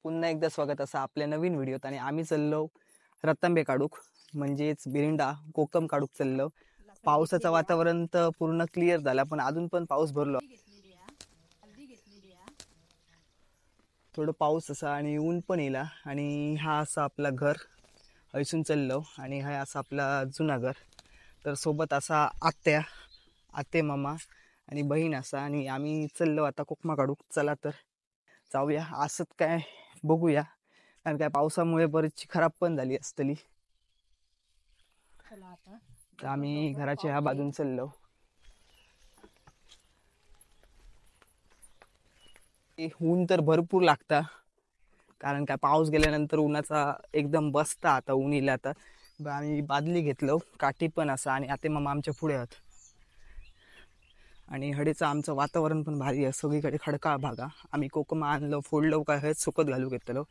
पुन्हा एकदा स्वागत असं आपल्या नवीन व्हिडिओत आणि आम्ही चाललो रतांबे काढूक म्हणजेच बिरिंडा कोकम काढूक चाललो. पावसाचं वातावरण तर पूर्ण क्लिअर झाला पण अजून पण पाऊस भरलो. थोडं पाऊस असा आणि ऊन पण येला आणि हा असा आपला घर हैसून चाललो आणि हा असा आपला जुना घर. तर सोबत असा आत्ते मामा आणि बहीण असा आणि आम्ही चाललो आता कोकमा काढूक. चला तर जाऊया. असंच काय बघूया कारण काय पावसामुळे बरीचशी खराब पण झाली असतली. तर आम्ही घराच्या ह्या बाजून चाललो. ऊन तर भरपूर लागता कारण काय पाऊस गेल्यानंतर उन्हाचा एकदम बसता. आता ऊन येईल आता आम्ही बादली घेतलो काठी पण असा आणि आता मामा आमच्या पुढे आहात आणि हडेचं आमचं वातावरण पण भारी आहे. सगळीकडे खडका भागा. आम्ही कोकमा आणलं फोडलो काय हे सुकत घालू घेतलो.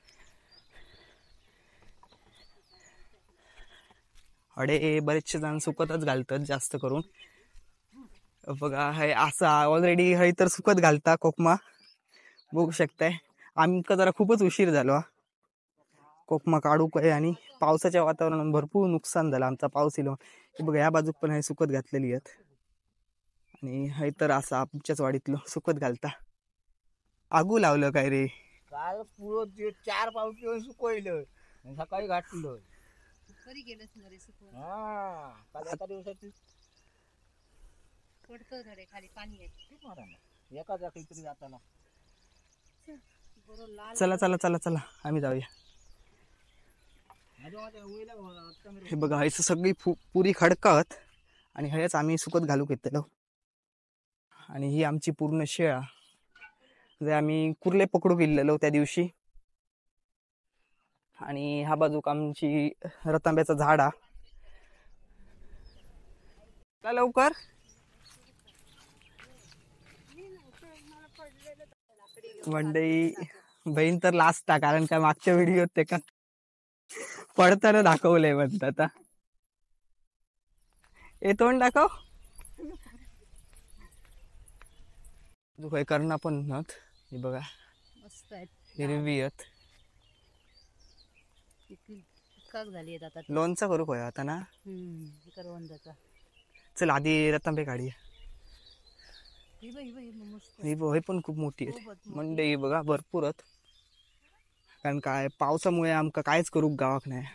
हडे बरेचसे जण सुकतच घालतात जास्त करून. बघा हे असा ऑलरेडी हे तर सुकत घालता कोकमा बघू शकताय. आमका जरा खूपच उशीर झालो कोकमा काढू काय आणि पावसाच्या वातावरणात भरपूर नुकसान झालं आमचा. पाऊस येलो बघा या बाजूक पण हे सुकत घातलेली आहेत आणि हे तर असं आमच्याच वाडीतलं सुकत घालता. आगू लावलं काय रे काल पुरो 4 पाऊस येऊन सुकवलं सकाळी घातलं. बरी गेलंच मरे सुकून. हा काल एका दिवसाची पडतं धडे खाली पाणी आहे. खूप मारा ना एका जागी तरी जाताना. बरोबर लाल चला चला चला चला आम्ही जाऊया. हे बघा हे सगळी पुरी खडकात आणि हेच आम्ही सुकत घालू घेतलो आणि ही आमची पूर्ण शेळा जे आम्ही कुर्ले पकडू गेलेलो त्या दिवशी. आणि हा बाजूक आमची रतांब्याचं झाड हा. का लवकर मंडई बहीण तर लास्ट कारण काय मागच्या व्हिडिओत ते का पडताना दाखवलंय म्हणतात. आता हे तोंड दाखव. तू काय करणार पण नव्हत. हे बघा मस्त आहेत. हिरवी आहेत. इतकाच घाली आहेत आता. लोणचं करू काय आता ना. करवंदाचा. चल आधी रतांबे काढूया. ही हे पण खूप मोठी आहेत मंडई बघा भरपूर आहेत कारण काय पावसामुळे आमका कायच करू गावाक नाही.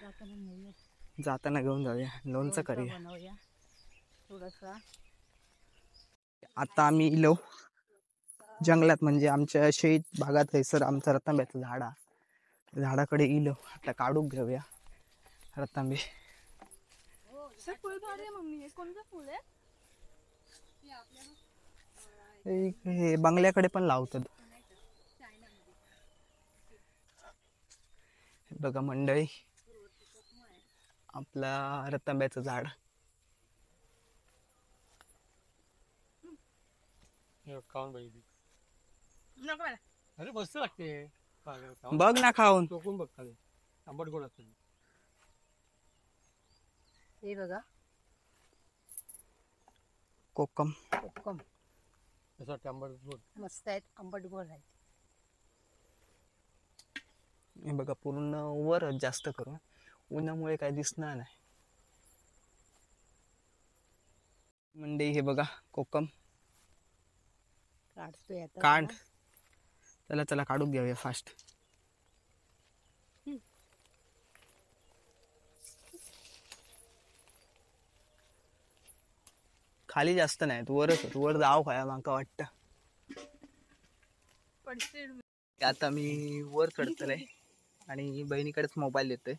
जाताना घेऊन जाऊया लोणचं करूया. थोडासा आता आम्ही इलो जंगलात म्हणजे आमच्या शेत भागात सर आमचं रतांब्याचं झाड आहे. झाडाकडे इलो आता काढूक घेऊया रतांबे. हे बंगल्याकडे पण लावतात. बघा मंडळी आपला रतांब्याचं झाड. अरे मस्त लागते बघ ना खाऊन. टोकून बघ खाली आंबट गोड असतो. हे बघा कोकम कोकम असं आंबट गोड मस्त आहेत. आंबट गोड आहेत. हे बघा पूर्ण वर जास्त करून उन्हामुळे काय दिसणार नाही. मंडई हे बघा कोकम काढतोय आता. काढ. चला चला काढून घेऊया फास्ट. खाली जास्त नाही वरच वर जाव खाया माका वाटतं. आता मी वर चढतलंय आणि बहिणीकडेच मोबाईल देतोय.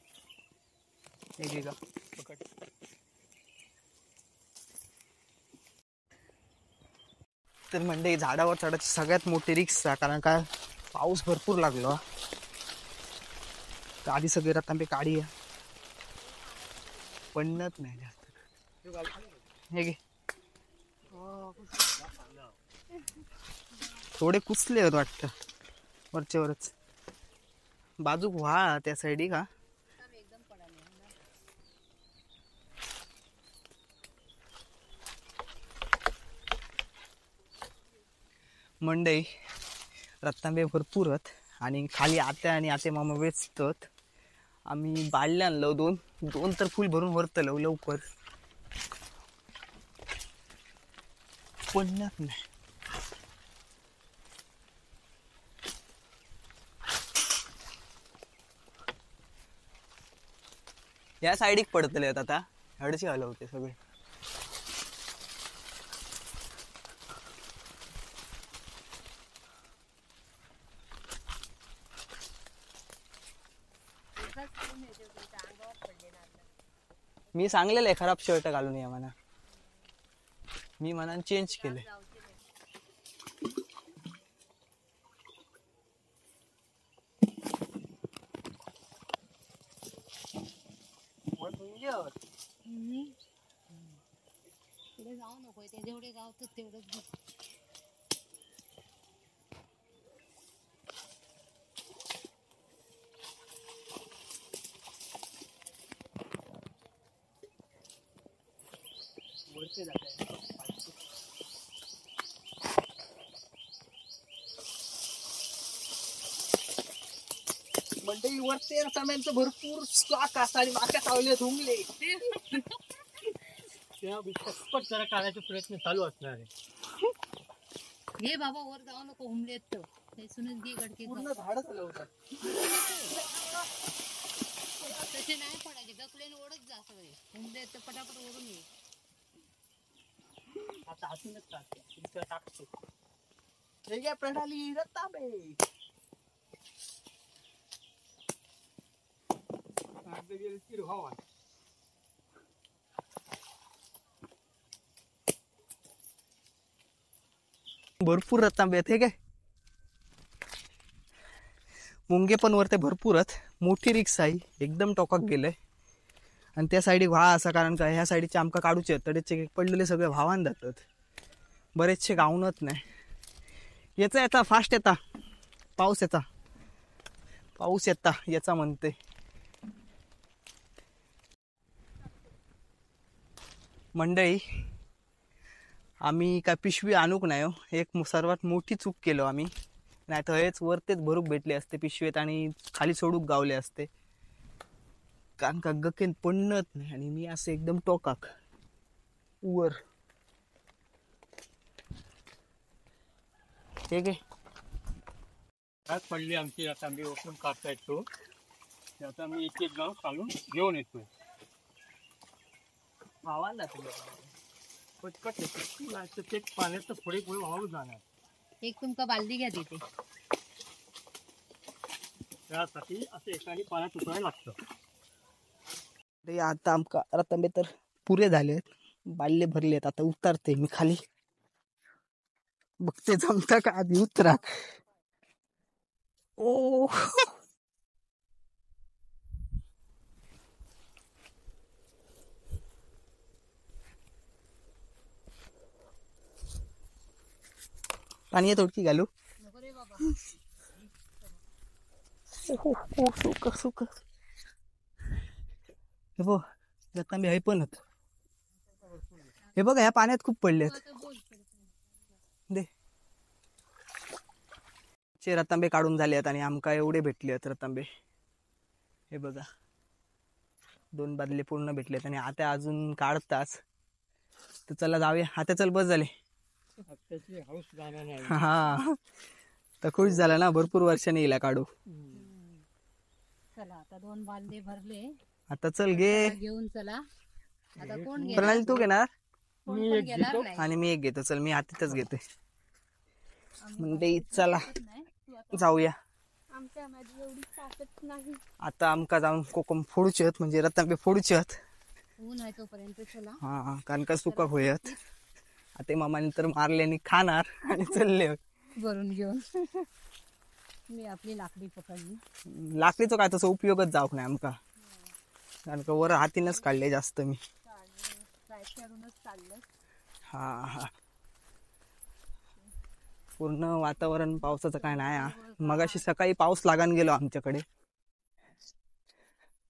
तर म्हणजे झाडावर चढायची सगळ्यात मोठी रिक्स आहे कारण काय पाऊस भरपूर लागलो. तर आधी सगळे रतांबे काढी पडणत नाही जास्त. हे घे थोडे कुचले होत वाटतं वरच्यावरच. बाजूक व्हा त्या साईडी का मंडई रतांबे भरपूर आहेत आणि खाली आत्या आणि आते मामा वेचतात. आम्ही बाळले आणलो दोन दोन तर फुल भरून वरतलो लवकर पडणार नाही. या साईडीक पडतले आता हडशी हलवते सगळे. मी सांगलेलं खराब शर्ट घालून या म्हणा. मी म्हणा चेंज केले. पुढे जाऊ नको ते जेवढे गावतात तेवढंच घे. मंडळी वरती रतांब्यांचं भरपूर स्टॉक असतात आणि माक्या चावले धुमले. पटपट जरा काढायचे प्रयत्न चालू असणार आहे. हे बाबा वर जाऊ नको हुमले येत त्यासूनच घे गडके पूर्ण झाडच लावतात. तसे नाही पडायचे गकलेने ओढत जा सगळे हुमले येत पटापट ओढून ये. आता हातूनच टाकतो तुमच्या टाकतो. हे घ्या प्रणाली रतांबे. भरपूर रतांबे आहेत. हे काय मुंगे पण वरते भरपूरच. मोठी रिक्स आहे एकदम टोकाक गेलंय. आणि त्या साईडी व्हा असा कारण काय ह्या साईडचे आमका काढूचे आहेत तडेचे पडलेले सगळे व्हावान जातात. बरेचसे गावनच नाही. याचा येता फास्ट येता पाऊस येता पाऊस येता याचा म्हणते. मंडळी आम्ही काय पिशवी आणूक नाही हो. एक सर्वात मोठी चूक केलो आम्ही. नाही तर हेच वरतेच भरूक भेटले असते पिशवेत आणि खाली सोडूक गावले असते. कारण का गकेन पडणत नाही आणि मी असं एकदम टोकाक वर. हे घे आज पडली आमची रतांबी ओपन काढता येतो. आता मी एक एक गाव काढून घेऊन येतोय. भावान जातो पटपट येतो ते पाण्याचं पुढे पुढे वाहून जाणार. एक तुमका बालदी घ्या तिथे. त्यासाठी असं एकाने पाण्यात उतरायला लागतं. आता आमका रतांबे तर पुरे झालेत. बाल्ले भरलेत. आता उतरते मी खाली. बघते जमता का आधी उतरा. ओ पाणी थोडकी घालू. नको रे बाबा. सुक सुक. हे बघ रतांबे आहे पण. हे बघा ह्या पाण्यात खूप पडलेत. दे चे रतांबे काढून झाले आहेत आणि आमका एवढे भेटले आहेत रतांबे. हे बघा 2 बादले पूर्ण भेटलेत आणि आता अजून काढताच. तर चला जाऊया. आता चल बस झाले. त्याची हाऊस जाणार नाही. हा तर खुश झाला ना. भरपूर वर्षाने येईल काढू. चला आता 2 बालदे भरले. आता चल घे. घेऊन चला. आता कोण घेणार? प्रणाली तू घेणार कोण पण घेणार नाही. आणि मी एक घेतो. चल मी हातीतच घेते. म्हणजे चला नाही. तू आता जाऊया. आमच्या मध्ये एवढी ताकद नाही. आता आमका जाऊन कोकम फोडूचे आहेत म्हणजे रतांबे फोडूचे आहेत. ऊन आहे तोपर्यंत चला. हा कारण का सुका होयत. आता मामाने तर मारले आणि खाणार आणि चालले. भरून घेऊन मी आपली लाकडी पकडली. लाकडीचं काय तसं उपयोगच जाऊक नाही आमका. कारण का वर हातीनच काढले जास्त मी. करूनच चाललं. हा हा पूर्ण वातावरण पावसाचं काय नाही हा. मगाशी सकाळी पाऊस लागान गेलो आमच्याकडे.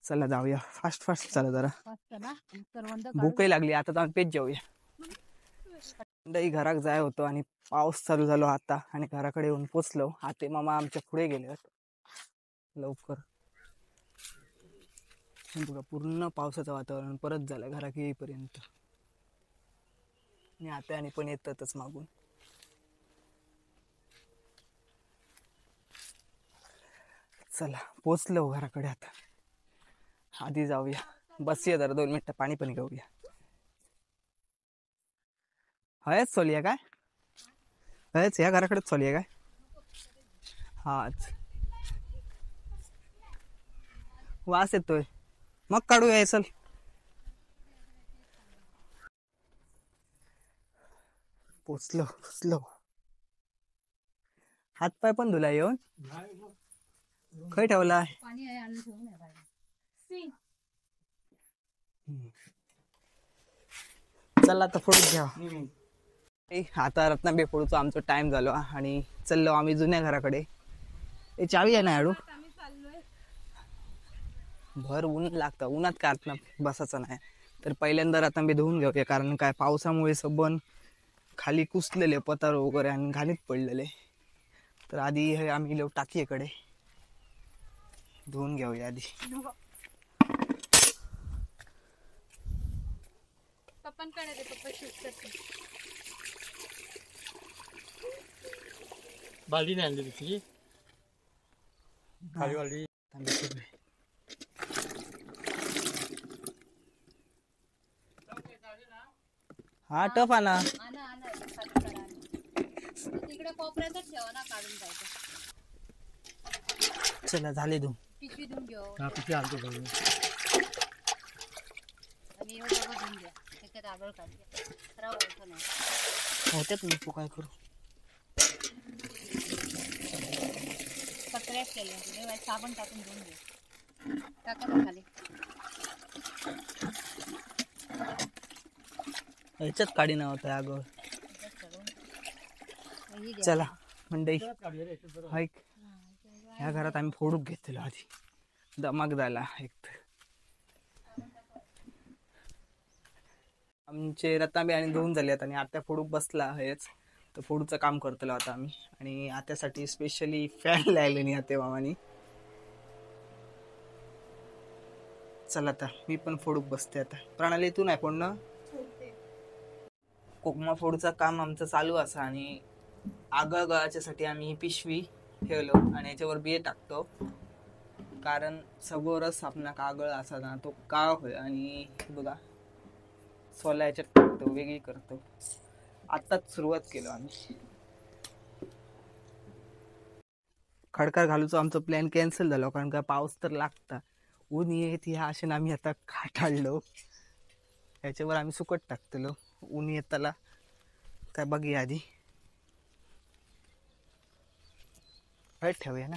चला जाऊया फास्ट फास्ट. चला जरा चला करवंद भूकही लागली. आता जाऊन पेच जाऊया. दही घरात जाय होतो आणि पाऊस चालू झालो आता आणि घराकडे येऊन पोचलो. आते मामा आमच्या पुढे गेले. लवकर. बघा पूर्ण पावसाचं वातावरण परत झालं घरात येईपर्यंत. आणि आता आणि पण येतातच मागून. चला पोचलो घराकडे आता. आधी जाऊया, बसूया जरा 2 मिनिटं, पाणी पण घेऊया. हयच चलूया काय? हयच या घराकडेच चलूया काय? हाच वास येतोय, मग काढूया. चल पोचलो पोचलो. हात पाय पण धुला येऊन. खय ठेवला? पाणी आहे आणून ठेवून आहे बाहेर. चला आता फोडून घ्या. आता रत्नाबे फोडूचा आमचा टाइम झालो आणि चाललो आम्ही जुन्या घराकडे. ए चावी आहे ना आडू? भर ऊन लागतं, उन्हात काय रत्ना बसायचं नाही. तर पहिल्यांदा रत्नाबे धुवून घेऊया, कारण काय पावसामुळे सबन खाली कुसलेले पतार वगैरे आणि घाणीत पडलेले. तर आधी हे आम्ही गेलो टाकीकडे, धुवून घेऊया आधी. पप्पांकडे दे, पप्पा शूट करते. बालदी नाही आणली तुझी खाली वाली. हा टफ आहे ना. तिकडे कोपऱ्यातच ठेवा ना, काढून जायचं. चला झाले धुवून. पिशवी धुवून घेऊ हा पिशवी आणतो घरी. आणि एवढं सगळं धुवून घ्या. त्याच्यात आगळ काढूया, खराब व्हायचं नाही. होत्यात नको काय करू. कचऱ्यात केले साबण टाकून धुवून घे. टाका ना खाली. ह्याच्यात काढी नव्हतं अगं. ही घ्या. चला मंडई काढूया रे, याच्यात बरं. ऐक, ह्या घरात आम्ही फोडूक घेतलो आधी, दमाक झाला एक तर. आमचे रतांबे आणि धुवून झालेत आणि आता फोडूक बसला आहेच. तर फोडूचं काम करतलो आता आम्ही. आणि आत्यासाठी स्पेशली फॅन लायले नाही आते मामानी. चला आता मी पण फोडूक बसते आता. प्रणाली तू नाही फोडणं? कोकमा फोडूचं काम आमचं चालू असा. आणि आगळ गळाच्यासाठी आम्ही ही पिशवी ठेवलो आणि याच्यावर बिये टाकतो, कारण सगळं रस आपला कागळ असा ना तो काळ होय. आणि बघा सोला याच्यात टाकतो, वेगळी करतो. आत्ताच सुरुवात केलो आम्ही. खडकार घालूचा आमचा प्लॅन कॅन्सल झाला, कारण का पाऊस तर लागता, ऊन येत ह्या आशेने आम्ही आता खाटाळलो. याच्यावर आम्ही सुकट टाकतलो, ऊन येताला काय बघूया आधी. हळद ठेवूया ना.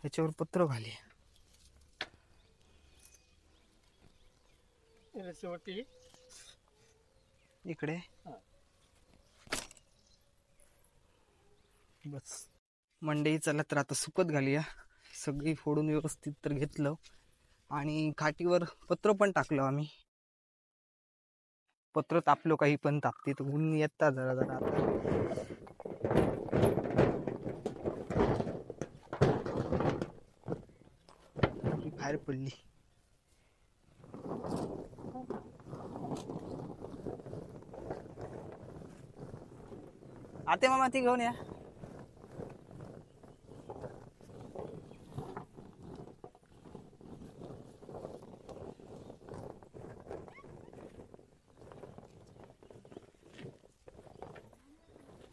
ह्याच्यावर पत्र घालूया. शेवटी इकडे बस. मंडई चला तर आता सुकत घालूया. सगळी फोडून व्यवस्थित तर घेतलं आणि खाटीवर पत्र पण टाकलं आम्ही. पत्र तापलो, काही पण तापते, तर ऊन येतात जरा जरा आता. बाहेर पडली. आते मामा ती घेऊन या.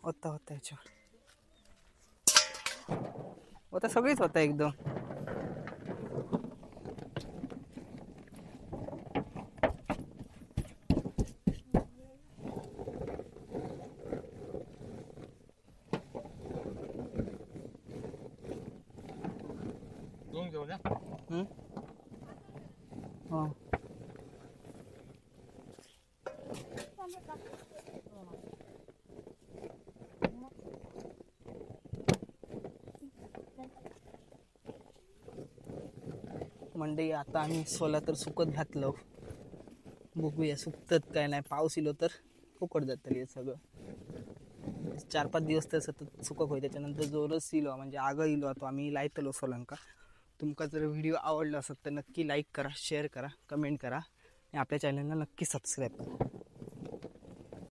होता होता याच्यावर होता, सगळीच होता एकदम. धुवून घेऊ ना. हा मंडई आता आम्ही सोला तर सुकत घातलं. बघूया सुकतात काय नाही. पाऊस इलो तर फुकट जातली सगळं. 4-5 दिवस तर सतत सुकत होय. त्याच्यानंतर जो रस इलो म्हणजे आग इलो तो आम्ही लायतलो सोलंका. तुमका जर व्हिडिओ आवडला असेल तर नक्की लाईक करा, शेअर करा, कमेंट करा आणि आपल्या चॅनलला नक्की सबस्क्राईब करा.